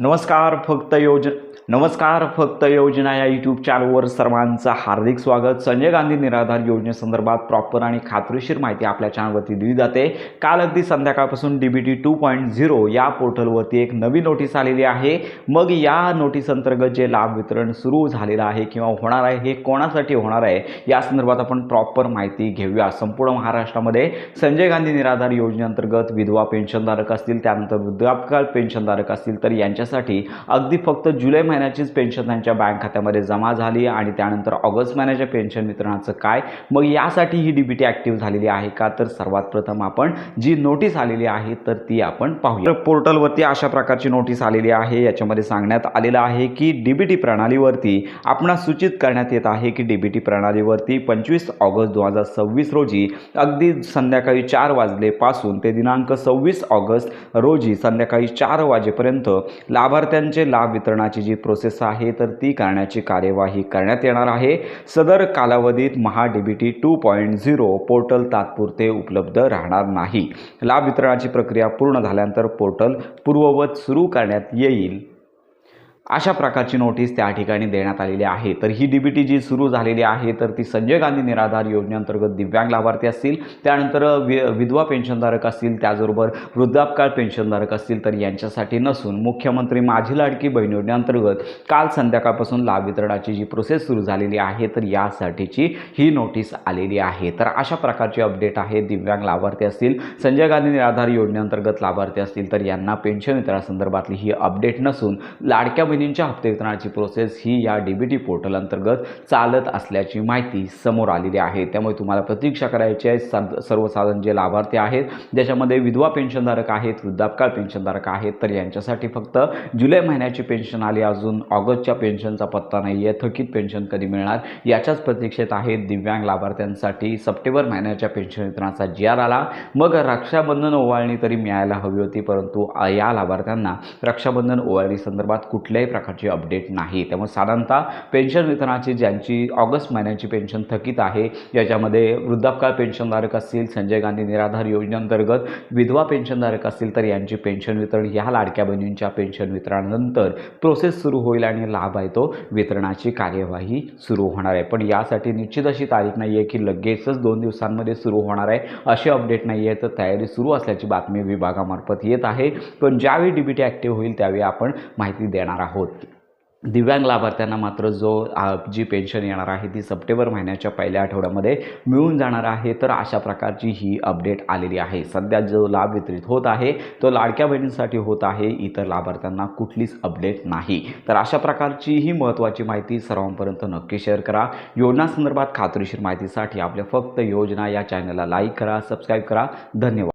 नमस्कार फक्त योजना या यूट्यूब चॅनलवर सर्वांचं हार्दिक स्वागत। संजय गांधी निराधार योजनेसंदर्भात प्रॉपर आणि खात्रीशीर माहिती आपल्या चॅनलवरती दिली जाते। काल अगदी संध्याकाळपासून DBT 2.0 या पोर्टलवरती एक नवी नोटीस आलेली आहे। मग या नोटीस अंतर्गत जे लाभ वितरण सुरू झालेलं आहे किंवा होणार आहे हे कोणासाठी होणार आहे या संदर्भात आपण प्रॉपर माहिती घेऊया। संपूर्ण महाराष्ट्रामध्ये संजय गांधी निराधार योजनेअंतर्गत विधवा पेन्शनधारक असतील, त्यानंतर वृद्धापकाळ पेन्शनधारक असतील तर यांच्यासाठी अगदी फक्त जुलै महिन्याचीच पेन्शन त्यांच्या बँक खात्यामध्ये जमा झाली आणि त्यानंतर ऑगस्ट महिन्याच्या पेन्शन वितरणाचं काय, मग यासाठी ही DBT ॲक्टिव्ह झालेली आहे का, तर सर्वात प्रथम आपण जी नोटीस आलेली आहे तर ती आपण पाहूया। पोर्टलवरती अशा प्रकारची नोटीस आलेली आहे। याच्यामध्ये सांगण्यात आलेलं आहे की DBT प्रणालीवरती आपणास सूचित करण्यात येत आहे की DBT प्रणालीवरती 25 ऑगस्ट 2026 रोजी अगदी संध्याकाळी 4 वाजलेपासून ते दिनांक 26 ऑगस्ट रोजी संध्याकाळी 4 वाजेपर्यंत लाभार्थ्यांचे लाभ वितरणाची जी प्रोसेस आहे तर ती करण्याची कार्यवाही करण्यात येणार आहे। सदर कालावधीत DBT 2.0 पोर्टल तात्पुरते उपलब्ध राहणार नाही। लाभ वितरणाची प्रक्रिया पूर्ण झाल्यानंतर पोर्टल पूर्ववत सुरू करण्यात येईल, अशा प्रकारची नोटीस त्या ठिकाणी देण्यात आलेली आहे। तर ही DBT जी सुरू झालेली आहे तर ती संजय गांधी निराधार योजनेअंतर्गत दिव्यांग लाभार्थी असतील, त्यानंतर विधवा पेन्शनधारक असतील, त्याचबरोबर वृद्धापकाळ पेन्शनधारक असतील तर यांच्यासाठी नसून मुख्यमंत्री माझी लाडकी बहीण योजनेअंतर्गत काल संध्याकाळपासून लाभ वितरणाची जी प्रोसेस सुरू झालेली आहे तर यासाठीची ही नोटीस आलेली आहे। तर अशा प्रकारची अपडेट आहे। दिव्यांग लाभार्थी असतील, संजय गांधी निराधार योजनेअंतर्गत लाभार्थी असतील तर यांना पेन्शन वितरणासंदर्भातली ही अपडेट नसून लाडक्या बहिणींच्या हप्ते वितरणाची प्रोसेस ही या DBT पोर्टल अंतर्गत चालत असल्याची माहिती समोर आलेली आहे। त्यामुळे तुम्हाला प्रतीक्षा करायची आहे। सर्वसाधारण जे लाभार्थी आहेत ज्याच्यामध्ये विधवा पेन्शनधारक आहेत, वृद्धापकाळ पेन्शनधारक आहेत तर यांच्यासाठी फक्त जुलै महिन्याची पेन्शन आली, अजून ऑगस्टच्या पेन्शनचा पत्ता नाही आहे। थकीत पेन्शन कधी मिळणार याच्याच प्रतीक्षेत आहेत। दिव्यांग लाभार्थ्यांसाठी सप्टेंबर महिन्याच्या पेन्शन वितरणाचा GR आला, मग रक्षाबंधन ओवाळणी तरी मिळायला हवी होती, परंतु या लाभार्थ्यांना रक्षाबंधन ओवाळणी संदर्भात कुठल्याही प्रकारची अपडेट नाही। त्यामुळे साधारणतः पेन्शन वितरणाची ज्यांची ऑगस्ट महिन्याची पेन्शन थकीत आहे, याच्यामध्ये वृद्धापकाळ पेन्शनधारक असतील, संजय गांधी निराधार योजनेअंतर्गत विधवा पेन्शनधारक असतील तर यांची पेन्शन वितरण ह्या लाडक्या बहिणींच्या पेन्शन वितरणानंतर प्रोसेस सुरू होईल आणि लाभ आहे तो वितरणाची कार्यवाही सुरू होणार आहे। पण यासाठी निश्चित अशी तारीख नाही आहे की लगेचच 2 दिवसांमध्ये सुरू होणार आहे, अशी अपडेट नाही आहे। तर तयारी सुरू असल्याची बातमी विभागामार्फत येत आहे, पण ज्यावेळी DBT ॲक्टिव्ह होईल त्यावेळी आपण माहिती देणार आहोत। दिव्यांग लाभार्थ्यांना मात्र जी पेन्शन येणार आहे ती सप्टेंबर महिन्याच्या पहिल्या आठवड्यामध्ये मिळून जाणार आहे। तर अशा प्रकारची ही अपडेट आलेली आहे। सध्या जो लाभ वितरित होत आहे तो लाडक्या बहिणींसाठी होत आहे, इतर लाभार्थ्यांना कुठलीच अपडेट नाही। तर अशा प्रकारची ही महत्त्वाची माहिती सर्वांपर्यंत नक्की शेअर करा। योजनासंदर्भात खात्रीशीर माहितीसाठी आपल्या फक्त योजना या चॅनलला लाईक करा, सबस्क्राईब करा। धन्यवाद।